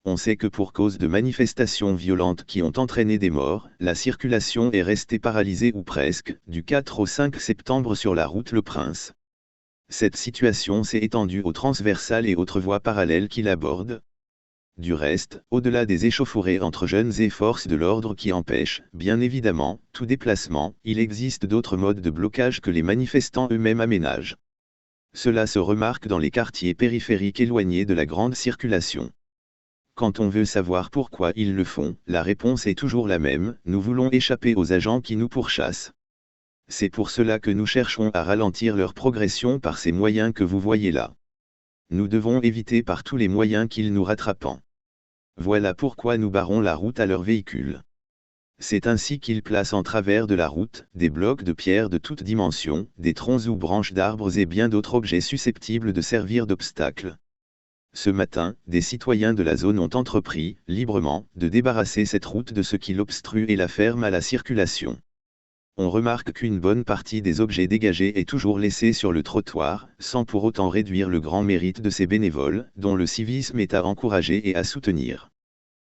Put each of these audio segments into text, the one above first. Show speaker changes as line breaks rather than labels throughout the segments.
On sait que pour cause de manifestations violentes qui ont entraîné des morts, la circulation est restée paralysée ou presque, du 4 au 5 septembre sur la route Le Prince. Cette situation s'est étendue aux transversales et autres voies parallèles qui l'abordent. Du reste, au-delà des échauffourées entre jeunes et forces de l'ordre qui empêchent, bien évidemment, tout déplacement, il existe d'autres modes de blocage que les manifestants eux-mêmes aménagent. Cela se remarque dans les quartiers périphériques éloignés de la grande circulation. Quand on veut savoir pourquoi ils le font, la réponse est toujours la même, nous voulons échapper aux agents qui nous pourchassent. C'est pour cela que nous cherchons à ralentir leur progression par ces moyens que vous voyez là. Nous devons éviter par tous les moyens qu'ils nous rattrapent. Voilà pourquoi nous barrons la route à leurs véhicules. C'est ainsi qu'ils placent en travers de la route, des blocs de pierre de toutes dimensions, des troncs ou branches d'arbres et bien d'autres objets susceptibles de servir d'obstacle. Ce matin, des citoyens de la zone ont entrepris, librement, de débarrasser cette route de ce qui l'obstrue et la ferme à la circulation. On remarque qu'une bonne partie des objets dégagés est toujours laissée sur le trottoir, sans pour autant réduire le grand mérite de ces bénévoles, dont le civisme est à encourager et à soutenir.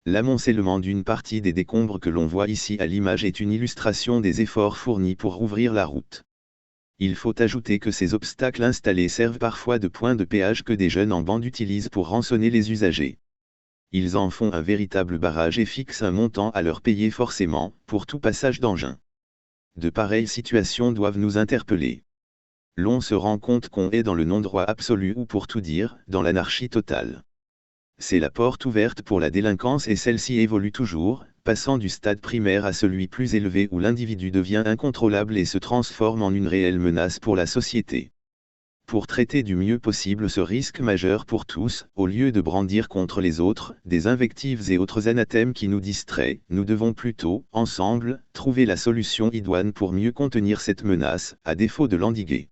L'amoncellement d'une partie des décombres que l'on voit ici à l'image est une illustration des efforts fournis pour rouvrir la route. Il faut ajouter que ces obstacles installés servent parfois de point de péage que des jeunes en bande utilisent pour rançonner les usagers. Ils en font un véritable barrage et fixent un montant à leur payer forcément, pour tout passage d'engin. De pareilles situations doivent nous interpeller. L'on se rend compte qu'on est dans le non-droit absolu ou pour tout dire, dans l'anarchie totale. C'est la porte ouverte pour la délinquance et celle-ci évolue toujours, passant du stade primaire à celui plus élevé où l'individu devient incontrôlable et se transforme en une réelle menace pour la société. Pour traiter du mieux possible ce risque majeur pour tous, au lieu de brandir contre les autres, des invectives et autres anathèmes qui nous distraient, nous devons plutôt, ensemble, trouver la solution idoine pour mieux contenir cette menace, à défaut de l'endiguer.